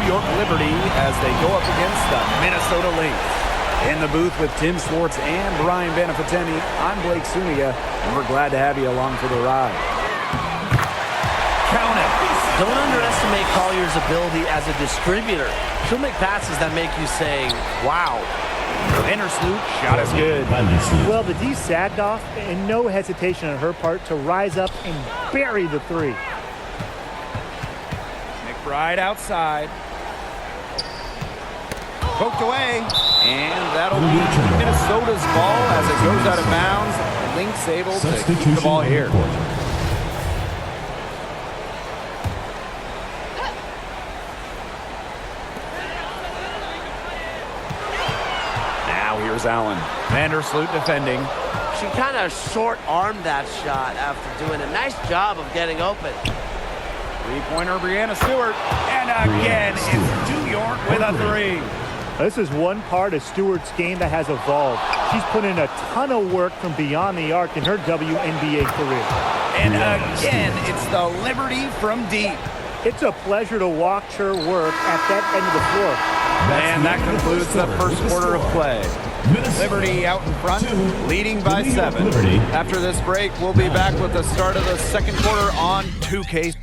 York Liberty as they go up against the Minnesota Lynx. In the booth with Tim Schwartz and Brian Beneficenti, I'm Blake Suniga, and we're glad to have you along for the ride. Count it. Don't underestimate Collier's ability as a distributor. She'll make passes that make you say, wow. Vandersloot, shot is good. Well, the D sagged off, and no hesitation on her part to rise up and bury the three. McBride outside. Poked away, and that'll be Minnesota's ball as it goes out of bounds. Lynx able to keep the ball here. Now here's Allen. Vandersloot defending. She kind of short-armed that shot after doing a nice job of getting open. Three-pointer, Brianna Stewart. And again, it's New York with a three. This is one part of Stewart's game that has evolved. She's put in a ton of work from beyond the arc in her WNBA career. And again, it's the Liberty from deep. It's a pleasure to watch her work at that end of the floor. And that concludes the first quarter of play. Liberty out in front, leading by 7. After this break, we'll be back with the start of the second quarter on 2K.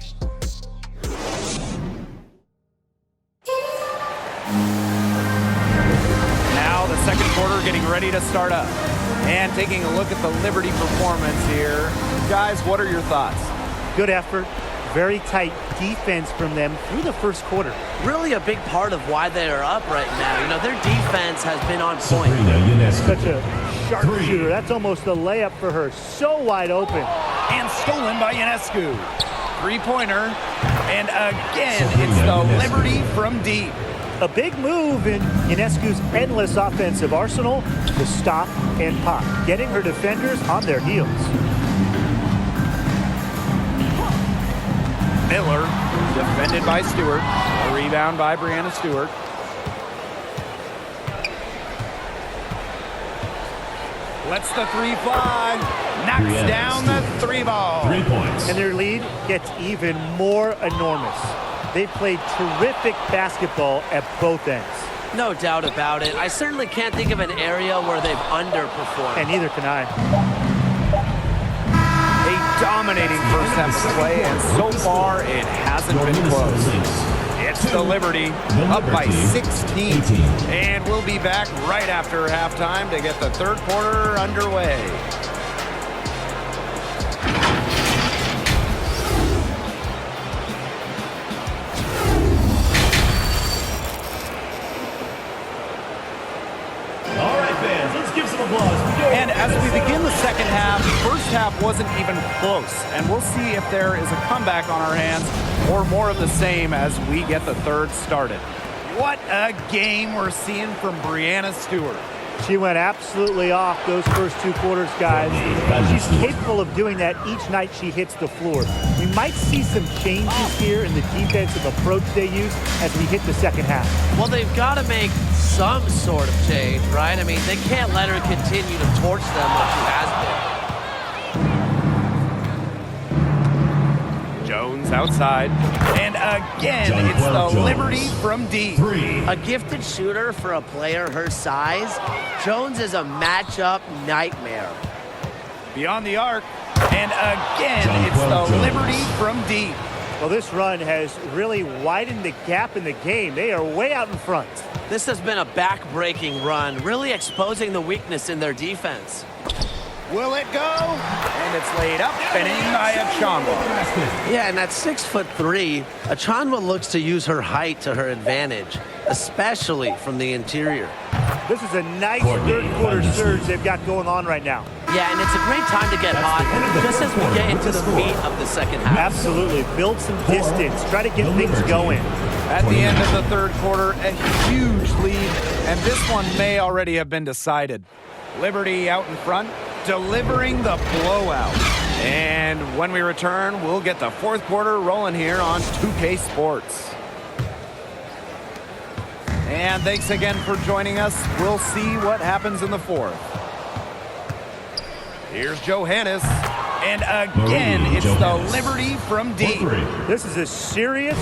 Now the second quarter getting ready to start up. And taking a look at the Liberty performance here. Guys, what are your thoughts? Good effort. Very tight defense from them through the first quarter. Really a big part of why they are up right now. You know, their defense has been on point. Such a sharpshooter. That's almost a layup for her. So wide open. And stolen by Ionescu. Three-pointer. And again, it's the Liberty from deep. A big move in Ionescu's endless offensive arsenal to stop and pop, getting her defenders on their heels. Miller, defended by Stewart. A rebound by Brianna Stewart. Lets the three fly. Knocks down the three ball. 3 points. And their lead gets even more enormous. They played terrific basketball at both ends. No doubt about it. I certainly can't think of an area where they've underperformed. And neither can I. A dominating first half of play, and so far it hasn't been close. It's the Liberty, up by 16. And we'll be back right after halftime to get the third quarter underway. All right, fans, let's give some applause. And as we begin the second half, first half wasn't even close. And we'll see if there is a comeback on our hands or more of the same as we get the third started. What a game we're seeing from Brianna Stewart. She went absolutely off those first 2 quarters, guys. She's capable of doing that each night she hits the floor. We might see some changes here in the defensive approach they use as we hit the second half. Well, they've got to make some sort of change, right? I mean, they can't let her continue to torch them like she has been. Jones outside. And again, it's the Liberty from deep. A gifted shooter for a player her size, Jones is a matchup nightmare. Beyond the arc. And again, it's the Liberty from deep. Well, this run has really widened the gap in the game. They are way out in front. This has been a back-breaking run, really exposing the weakness in their defense. Will it go? And it's laid up and in by Achonwa. Yeah, and at 6'3", Achonwa looks to use her height to her advantage, especially from the interior. This is a nice third quarter surge they've got going on right now. Yeah, and it's a great time to get hot, just as we get into the meat of the second half. Absolutely. Build some distance. Try to get things going. At the end of the third quarter, a huge lead, and this one may already have been decided. Liberty out in front, delivering the blowout. And when we return, we'll get the fourth quarter rolling here on 2K Sports. And thanks again for joining us. We'll see what happens in the fourth. Here's Johannes. And again, it's the Liberty from deep. This is a serious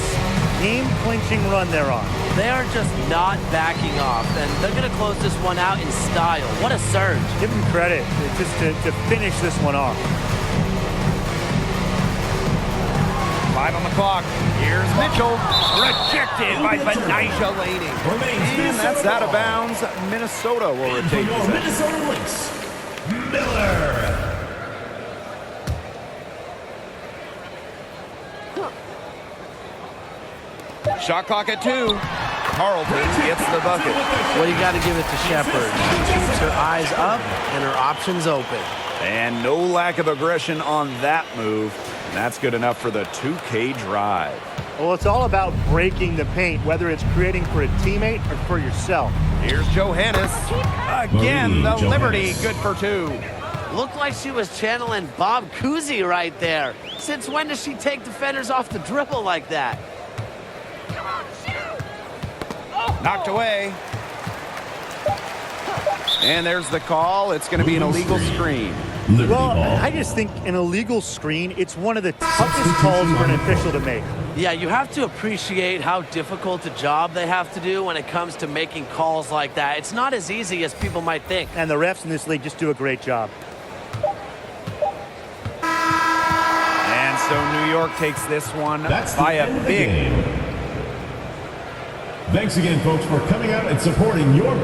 game-clinching run they're on. They are just not backing off, and they're going to close this one out in style. What a surge. Give them credit just to finish this one off. 5 on the clock. Here's Mitchell. Rejected by Benaija Laney. And that's out of bounds. Minnesota will retain Your possession. Minnesota Lynx, Miller. Shot clock at 2. Carlton gets the bucket. Well, you got to give it to Shepard. She keeps her eyes up and her options open. And no lack of aggression on that move. And that's good enough for the 2K drive. Well, it's all about breaking the paint, whether it's creating for a teammate or for yourself. Here's Johannes. Again, the Johannes. Liberty good for 2. Looked like she was channeling Bob Cousy right there. Since when does she take defenders off the dribble like that? Knocked away. And there's the call. It's going to be an illegal screen. Liberty Well, ball. I just think an illegal screen, it's one of the toughest calls for an official to make. Yeah, you have to appreciate how difficult a job they have to do when it comes to making calls like that. It's not as easy as people might think. And the refs in this league just do a great job. And so New York takes this one That's by the a end of the big game. Thanks again, folks, for coming out and supporting your